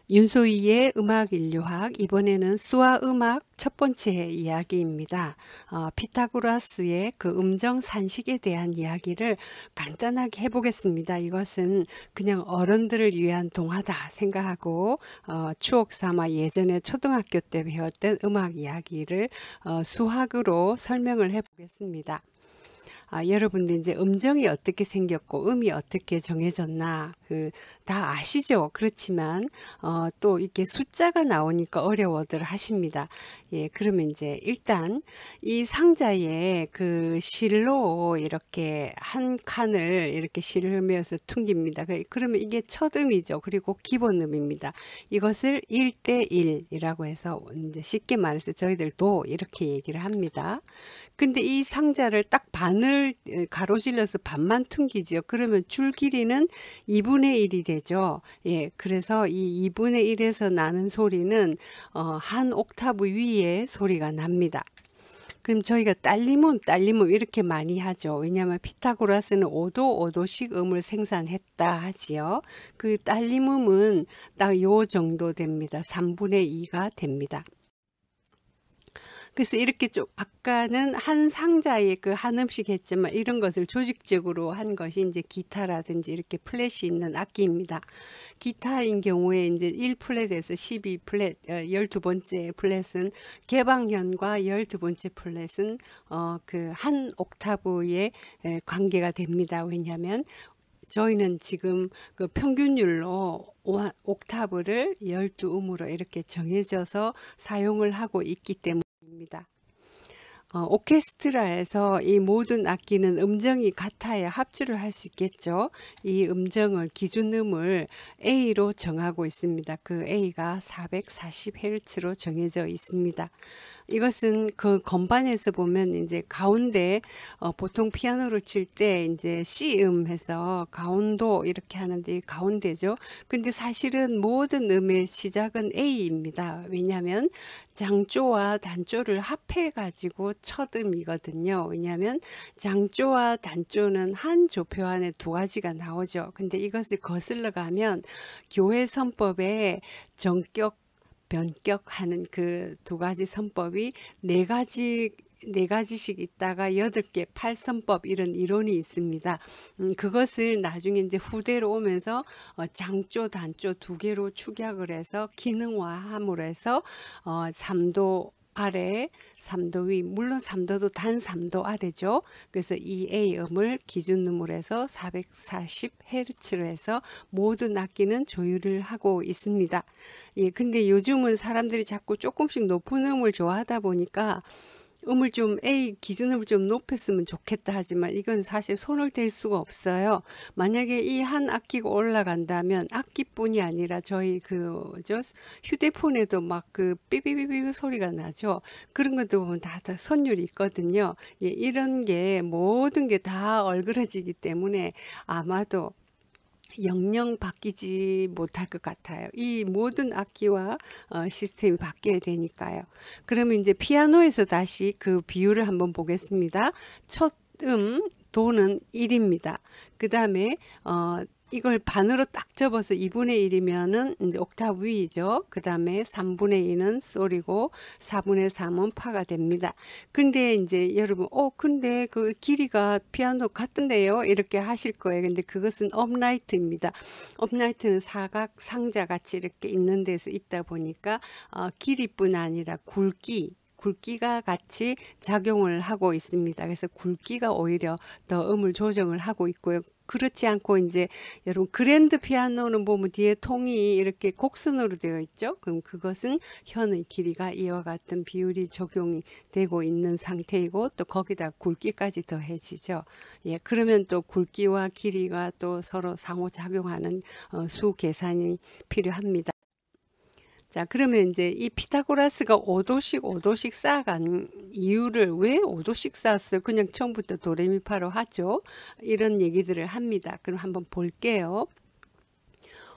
윤소희의 음악인류학, 이번에는 수화 음악 첫 번째 이야기입니다. 피타고라스의 그 음정 산식에 대한 이야기를 간단하게 해보겠습니다. 이것은 그냥 어른들을 위한 동화다 생각하고 추억 삼아 예전에 초등학교 때 배웠던 음악 이야기를 수학으로 설명을 해보겠습니다. 여러분들 이제 음정이 어떻게 생겼고 음이 어떻게 정해졌나 다 아시죠? 그렇지만 또 이렇게 숫자가 나오니까 어려워들 하십니다. 예, 그러면 이제 일단 이 상자에 그 실로 이렇게 한 칸을 이렇게 실으면서 퉁깁니다. 그러면 이게 첫 음이죠. 그리고 기본 음입니다. 이것을 1대 1이라고 해서 이제 쉽게 말해서 저희들도 이렇게 얘기를 합니다. 근데 이 상자를 딱 반을 가로질러서 반만 퉁기죠. 그러면 줄 길이는 2분의 1이 되죠. 예, 그래서 이 2분의 1에서 나는 소리는 한 옥타브 위에 소리가 납니다. 그럼 저희가 딸림음 이렇게 많이 하죠. 왜냐하면 피타고라스는 5도씩 음을 생산했다 하지요. 그 딸림음은 딱 요 정도 됩니다. 3분의 2가 됩니다. 그래서 이렇게 좀 아까는 한 상자에 그 한 음씩 했지만 이런 것을 조직적으로 한 것이 이제 기타라든지 이렇게 플랫이 있는 악기입니다. 기타인 경우에 이제 1플랫에서 12플랫, 12번째 플랫은 개방현과 12번째 플랫은 그 한 옥타브의 관계가 됩니다. 왜냐하면 저희는 지금 그 평균율로 옥타브를 12음으로 이렇게 정해져서 사용을 하고 있기 때문입니다. 오케스트라에서 이 모든 악기는 음정이 같아야 합주를 할 수 있겠죠. 이 음정을 기준음을 A로 정하고 있습니다. 그 A가 440Hz로 정해져 있습니다. 이것은 그 건반에서 보면 이제 가운데 보통 피아노를 칠 때 이제 C음 해서 가운도 이렇게 하는데 가운데죠. 근데 사실은 모든 음의 시작은 A입니다. 왜냐하면 장조와 단조를 합해 가지고 첫 음이거든요. 왜냐하면 장조와 단조는 한 조표 안에 두 가지가 나오죠. 근데 이것을 거슬러 가면 교회 선법에 정격 변격하는 그 두 가지 선법이 네 가지씩 있다가 8개 8선법 이런 이론이 있습니다. 그것을 나중에 이제 후대로 오면서 장조, 단조 두 개로 축약을 해서 기능화함으로 해서 3도 아래, 3도 위, 물론 3도도 단 3도 아래죠. 그래서 이 A음을 기준음으로 해서 440Hz로 해서 모든 악기는 조율을 하고 있습니다. 예, 근데 요즘은 사람들이 자꾸 조금씩 높은 음을 좋아하다 보니까 음을 좀 기준음을 좀 높였으면 좋겠다 하지만 이건 사실 손을 댈 수가 없어요. 만약에 이 한 악기가 올라간다면 악기뿐이 아니라 저희 휴대폰에도 막 그 삐삐삐삐 소리가 나죠. 그런 것도 보면 다 선율이 있거든요. 예, 이런 게 모든 게 다 얼그러지기 때문에 아마도 영영 바뀌지 못할 것 같아요. 이 모든 악기와 시스템이 바뀌어야 되니까요. 그러면 이제 피아노에서 다시 그 비율을 한번 보겠습니다. 첫 도는 1입니다. 그 다음에 이걸 반으로 딱 접어서 2분의 1이면은 이제 옥타브 위죠. 그 다음에 3분의 2는 솔이고 4분의 3은 파가 됩니다. 근데 이제 여러분, 근데 그 길이가 피아노 같은데요? 이렇게 하실 거예요. 근데 그것은 업라이트입니다. 업라이트는 사각 상자 같이 이렇게 있는 데서 있다 보니까 길이뿐 아니라 굵기가 같이 작용을 하고 있습니다. 그래서 굵기가 오히려 더 음을 조정을 하고 있고요. 그렇지 않고 이제 여러분 그랜드 피아노는 보면 뒤에 통이 이렇게 곡선으로 되어 있죠. 그럼 그것은 현의 길이가 이와 같은 비율이 적용이 되고 있는 상태이고 또 거기다 굵기까지 더해지죠. 예, 그러면 또 굵기와 길이가 또 서로 상호작용하는 수 계산이 필요합니다. 자, 그러면 이제 이 피타고라스가 5도씩 쌓아간 이유를 왜 5도씩 쌓았어요? 그냥 처음부터 도레미파로 하죠. 이런 얘기들을 합니다. 그럼 한번 볼게요.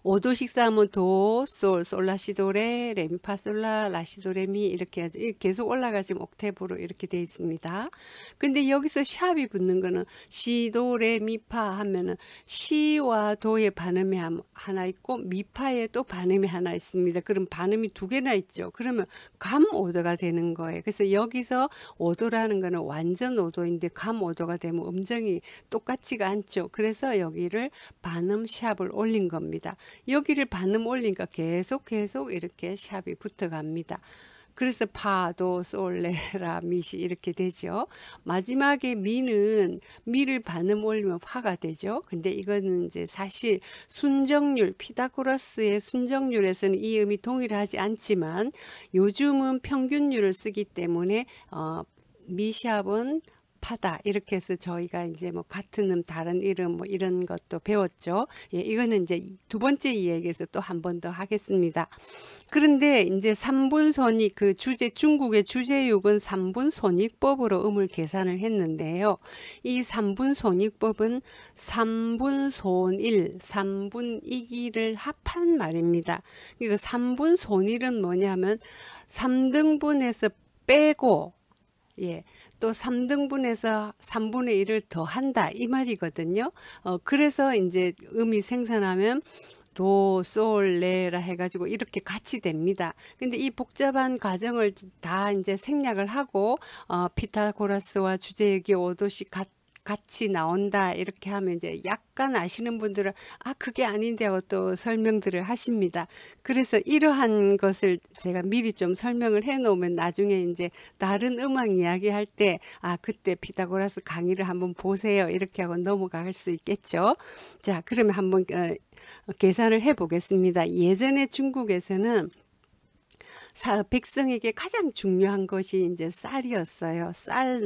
5도씩 쌓으면 도, 솔, 솔라시도레, 레미파솔라, 라시도레미 이렇게 해서 계속 올라가지면 옥테이브로 이렇게 돼 있습니다. 근데 여기서 샵이 붙는 거는 시도레미파 하면은 시와 도의 반음이 하나 있고 미파에 또 반음이 하나 있습니다. 그럼 반음이 두 개나 있죠. 그러면 감 5도가 되는 거예요. 그래서 여기서 5도라는 거는 완전 5도인데 감 5도가 되면 음정이 똑같지가 않죠. 그래서 여기를 반음 샵을 올린 겁니다. 여기를 반음 올리니까 계속 이렇게 샵이 붙어갑니다. 그래서 파도 솔레라 미시 이렇게 되죠. 마지막에 미를 반음 올리면 파가 되죠. 근데 이거는 이제 사실 순정률 피타고라스의 순정률에서는 이 음이 동일하지 않지만 요즘은 평균율을 쓰기 때문에 미샵은 파다 이렇게 해서 저희가 이제 뭐 같은 다른 이름 뭐 이런 것도 배웠죠. 예, 이거는 이제 두 번째 이야기에서 또 한 번 더 하겠습니다. 그런데 이제 3분 손익 그 중국의 주제육은 3분 손익법으로 음을 계산을 했는데요. 이 3분 손익법은 3분 손일, 3분 이기를 합한 말입니다. 그러니까 3분 손일은 뭐냐면 3등분해서 빼고 예, 또 3등분해서 3분의 1을 더한다 이 말이거든요. 그래서 이제 음이 생산하면 도, 솔, 레라 해가지고 이렇게 같이 됩니다. 근데 이 복잡한 과정을 다 이제 생략을 하고 피타고라스와 주제역이 5도씩 같이 나온다 이렇게 하면 이제 약간 아시는 분들은 그게 아닌데 하고 또 설명들을 하십니다. 그래서 이러한 것을 제가 미리 좀 설명을 해 놓으면 나중에 이제 다른 음악 이야기 할 때 그때 피타고라스 강의를 한번 보세요 이렇게 하고 넘어갈 수 있겠죠. 자, 그러면 한번 계산을 해 보겠습니다. 예전에 중국에서는 백성에게 가장 중요한 것이 이제 쌀이었어요.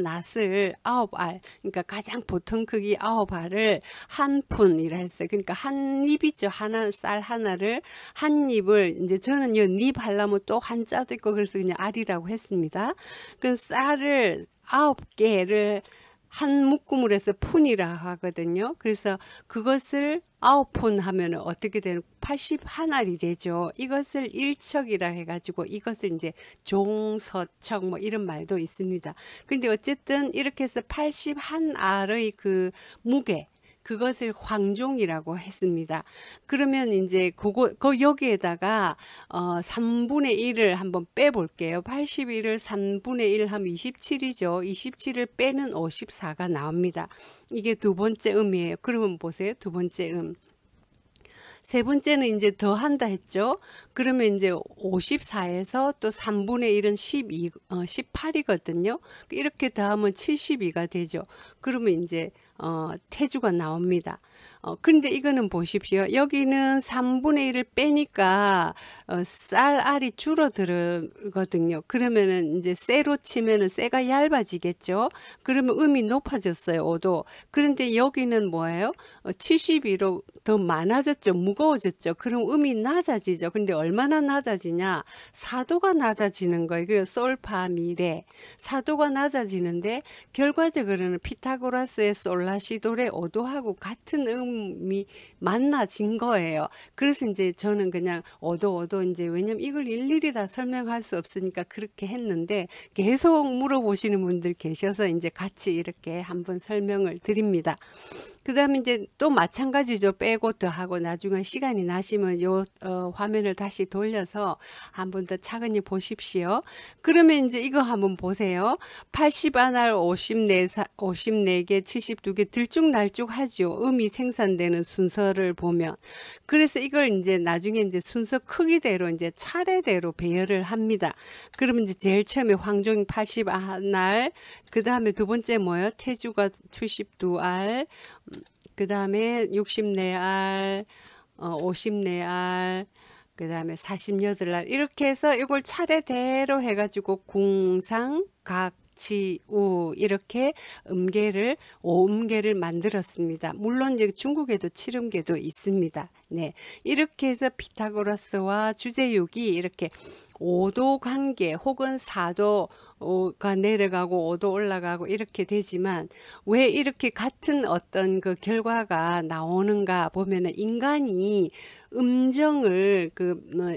낫을 9알, 그러니까 가장 보통 크기 9알을 한 푼이라 했어요. 그러니까 한 입이죠. 쌀 하나를 한 입을 이제 저는 잎 하려면 또 한자도 있고 그래서 그냥 알이라고 했습니다. 그 쌀을 9개를 한 묶음을 해서 푼이라 하거든요. 그래서 그것을 9푼 하면 어떻게 되는 81알이 되죠. 이것을 1척이라 해가지고 이것을 이제 종서척 뭐 이런 말도 있습니다. 근데 어쨌든 이렇게 해서 81알의 그 무게 그것을 황종이라고 했습니다. 그러면 이제 여기에다가 3분의 1을 한번 빼볼게요. 81을 3분의 1 하면 27이죠. 27을 빼면 54가 나옵니다. 이게 두 번째 음이에요. 그러면 보세요. 두 번째 음. 세 번째는 이제 더 한다 했죠. 그러면 이제 54에서 또 3분의 1은 18이거든요. 이렇게 더하면 72가 되죠. 그러면 이제 태주가 나옵니다. 근데 이거는 보십시오. 여기는 3분의 1을 빼니까 쌀알이 줄어들거든요. 그러면은 이제 쇠로 치면은 쇠가 얇아지겠죠. 그러면 음이 높아졌어요. 5도. 그런데 여기는 뭐예요? 72로 더 많아졌죠. 무거워졌죠. 그럼 음이 낮아지죠. 근데 얼마나 낮아지냐? 4도가 낮아지는 거예요. 그래서 솔파미레 4도가 낮아지는데 결과적으로는 피타고라스의 솔라시도레 5도하고 같은 음이 만나진 거예요. 그래서 이제 저는 그냥 5도 이제 왜냐면 이걸 일일이 다 설명할 수 없으니까 그렇게 했는데 계속 물어보시는 분들 계셔서 이제 같이 이렇게 한번 설명을 드립니다. 그 다음에 이제 또 마찬가지죠. 빼고 더하고 나중에 시간이 나시면 요 화면을 다시 돌려서 한 번 더 차근히 보십시오. 그러면 이제 이거 한번 보세요. 81알 54개 72개 들쭉날쭉 하죠. 음이 생산되는 순서를 보면. 그래서 이걸 이제 나중에 이제 순서 크기대로 이제 차례대로 배열을 합니다. 그러면 이제 제일 처음에 황종이 81알, 그 다음에 두 번째 뭐예요? 태주가 72알, 그 다음에 64알, 54알, 그 다음에 48알 이렇게 해서 이걸 차례대로 해가지고 궁상, 각, 지, 우 이렇게 음계를 5음계를 만들었습니다. 물론 이제 중국에도 7음계도 있습니다. 네, 이렇게 해서 피타고라스와 주제육이 이렇게 5도 관계 혹은 4도가 내려가고 5도 올라가고 이렇게 되지만 왜 이렇게 같은 어떤 그 결과가 나오는가 보면은 인간이 음정을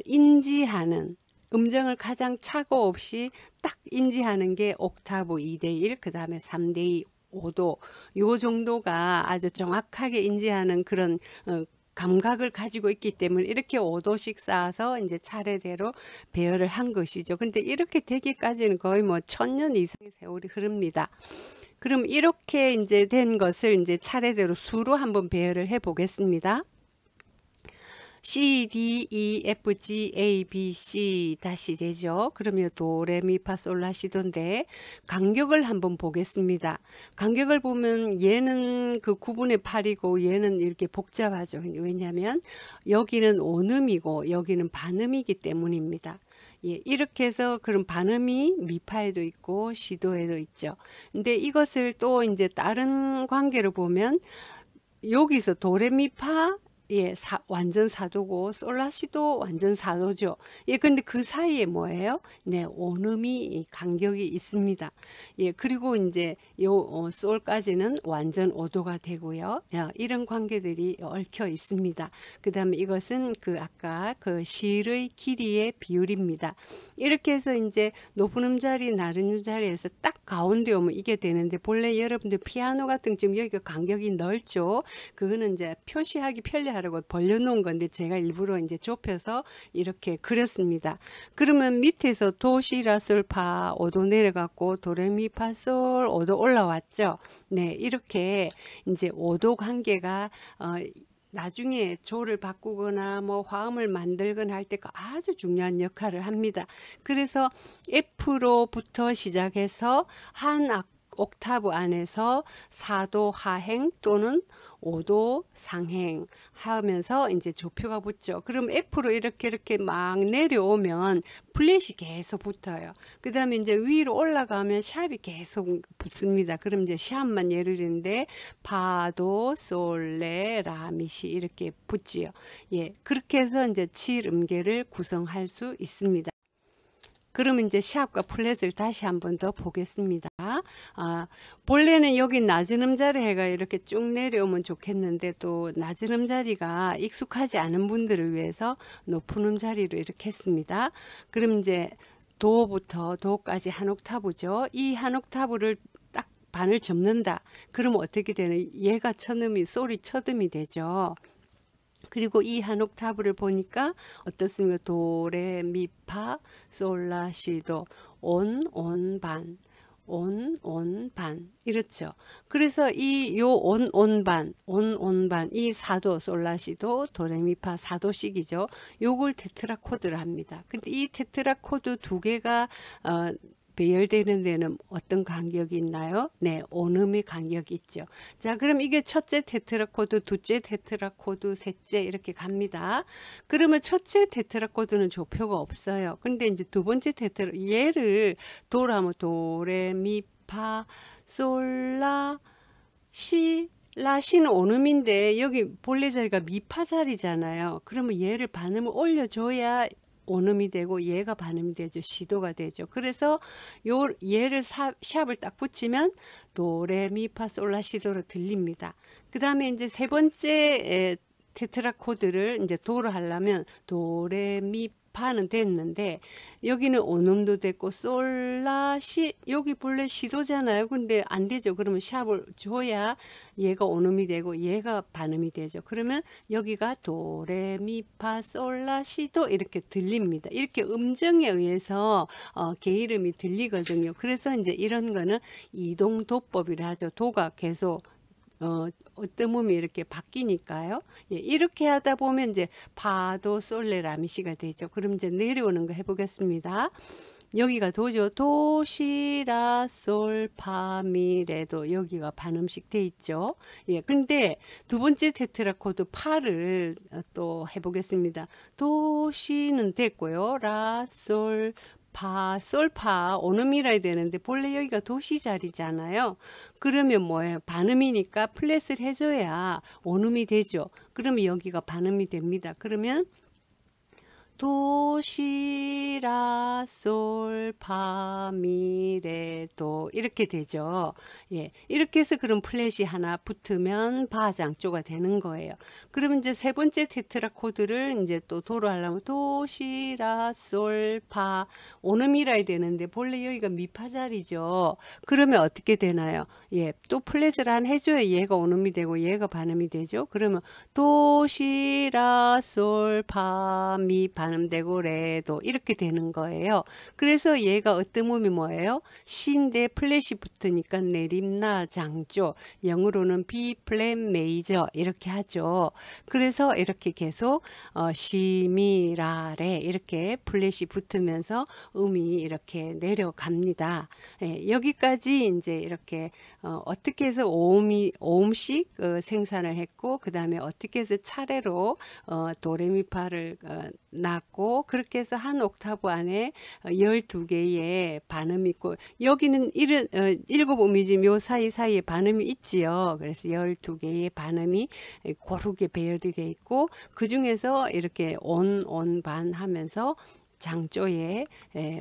인지하는 음정을 가장 착오 없이 딱 인지하는 게 옥타브 2대1, 그 다음에 3대2, 5도 요 정도가 아주 정확하게 인지하는 그런 감각을 가지고 있기 때문에 이렇게 5도씩 쌓아서 이제 차례대로 배열을 한 것이죠. 근데 이렇게 되기까지는 거의 뭐 1000년 이상의 세월이 흐릅니다. 그럼 이렇게 이제 된 것을 이제 차례대로 수로 한번 배열을 해 보겠습니다. C, D, E, F, G, A, B, C 다시 되죠. 그러면 도, 레, 미, 파, 솔, 라, 시도인데 간격을 한번 보겠습니다. 간격을 보면 얘는 그 9분의 8이고 얘는 이렇게 복잡하죠. 왜냐하면 여기는 온음이고 여기는 반음이기 때문입니다. 예, 이렇게 해서 그런 반음이 미파에도 있고 시도에도 있죠. 근데 이것을 또 이제 다른 관계로 보면 여기서 도레미파 예, 완전 사도고 솔라시도 완전 사도죠. 예, 근데 그 사이에 뭐예요? 네, 온음이 간격이 있습니다. 예, 그리고 이제 요 솔까지는 완전 5도가 되고요. 야, 이런 관계들이 얽혀 있습니다. 그다음에 이것은 그 아까 그 실의 길이의 비율입니다. 이렇게 해서 이제 높은 음자리, 낮은 음자리에서 딱 가운데 오면 이게 되는데 본래 여러분들 피아노 같은 지금 여기가 간격이 넓죠. 그거는 이제 표시하기 편리하라고 벌려놓은 건데 제가 일부러 이제 좁혀서 이렇게 그렸습니다. 그러면 밑에서 도, 시, 라, 솔, 파 5도 내려갔고 도레미, 파, 솔 5도 올라왔죠. 네, 이렇게 이제 5도 관계가 나중에 조를 바꾸거나 뭐 화음을 만들거나 할 때 아주 중요한 역할을 합니다. 그래서 F로부터 시작해서 한 옥타브 안에서 4도 하행 또는 5도 상행 하면서 이제 조표가 붙죠. 그럼 F로 이렇게 막 내려오면 플랫이 계속 붙어요. 그 다음에 이제 위로 올라가면 샵이 계속 붙습니다. 그럼 이제 샵만 예를 드는데 파도, 솔, 레, 라, 미, 시 이렇게 붙지요. 예, 그렇게 해서 이제 7음계를 구성할 수 있습니다. 그러면 이제 시합과 플랫을 다시 한번 더 보겠습니다. 본래는 여기 낮은 음자리가 이렇게 쭉 내려오면 좋겠는데 또 낮은 음자리가 익숙하지 않은 분들을 위해서 높은 음자리로 이렇게 했습니다. 그럼 이제 도부터 도까지 한 옥타브죠. 이 한 옥타브를 딱 반을 접는다. 그러면 어떻게 되는? 얘가 첫음이 솔이 첫음이 되죠. 그리고 이 한 옥타브를 보니까 어떻습니까? 도, 레, 미, 파, 솔, 라, 시도, 온, 반, 온, 반. 이렇죠. 그래서 온, 반, 이 사도, 솔, 라, 시도, 도, 레, 미, 파, 사도씩이죠. 요걸 테트라 코드를 합니다. 근데 이 테트라 코드 두 개가, 배열되는 데는 어떤 간격이 있나요? 네, 온음의 간격이 있죠. 자, 그럼 이게 첫째 테트라코드, 둘째 테트라코드, 셋째 이렇게 갑니다. 그러면 첫째 테트라코드는 조표가 없어요. 근데 이제 두 번째 얘를 도라면 도, 레, 미, 파, 솔, 라, 시, 라시는 온음인데 여기 본래 자리가 미파 자리잖아요. 그러면 얘를 반음을 올려줘야 온음이 되고 얘가 반음이 되죠. 시도가 되죠. 그래서 얘를 샵을 딱 붙이면 도레미파솔라시도로 들립니다. 그 다음에 이제 세 번째 테트라 코드를 이제 도로 하려면 도레미파는 됐는데 여기는 온음도 됐고 솔라시 여기 본래 시도잖아요. 근데 안 되죠. 그러면 샵을 줘야 얘가 온음이 되고 얘가 반음이 되죠. 그러면 여기가 도레미파솔라시도 이렇게 들립니다. 이렇게 음정에 의해서 개 이름이 들리거든요. 그래서 이제 이런 거는 이동도법이라 하죠. 도가 계속 어떤 음이 이렇게 바뀌니까요. 예, 이렇게 하다 보면 이제 파도 솔레라미시가 되죠. 그럼 이제 내려오는 거 해보겠습니다. 여기가 도죠. 도, 시, 라, 솔, 파, 미, 레도 여기가 반음씩 돼 있죠. 예, 근데 두 번째 테트라 코드 파를 또 해보겠습니다. 도, 시는 됐고요. 라, 솔, 파, 솔파 온음이라 해야 되는데 본래 여기가 도시 자리잖아요. 그러면 뭐예요? 반음이니까 플랫을 해줘야 온음이 되죠. 그러면 여기가 반음이 됩니다. 그러면 도시라솔파미레도 이렇게 되죠. 예, 이렇게 해서 그럼 플랫이 하나 붙으면 바장조가 되는 거예요. 그러면 이제 세 번째 테트라 코드를 이제 또 도로 하려면 도시라솔파 오음이라야 되는데 본래 여기가 미파 자리죠. 그러면 어떻게 되나요? 예, 또 플랫을 한 해줘야 얘가 오음이 되고 얘가 반음이 되죠. 그러면 도시라솔파미 반음되고 레도 이렇게 되는 거예요. 그래서 얘가 어떤 음이 뭐예요? 시인데 플랫이 붙으니까 내림나 장조, 영어로는 B 플랫 메이저 이렇게 하죠. 그래서 이렇게 계속 시미라레 이렇게 플랫이 붙으면서 음이 이렇게 내려갑니다. 예, 여기까지 이제 이렇게 어떻게 해서 오음씩 생산을 했고 그 다음에 어떻게 해서 차례로 도레미파를 낳고 그렇게 해서 한 옥타브 안에 12개의 반음이 있고 여기는 7음이지 요 사이사이에 반음이 있지요. 그래서 12개의 반음이 고르게 배열이 되어 있고 그 중에서 이렇게 반 하면서 장조의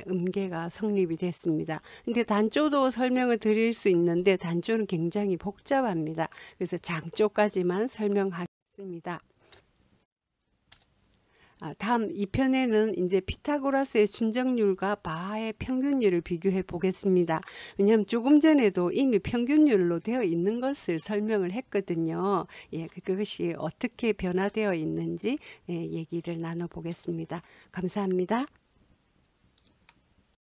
음계가 성립이 됐습니다. 근데 단조도 설명을 드릴 수 있는데 단조는 굉장히 복잡합니다. 그래서 장조까지만 설명하겠습니다. 다음 2편에는 이제 피타고라스의 순정률과 바하의 평균율을 비교해 보겠습니다. 왜냐하면 조금 전에도 이미 평균율로 되어 있는 것을 설명을 했거든요. 예, 그것이 어떻게 변화되어 있는지 얘기를 나눠 보겠습니다. 감사합니다.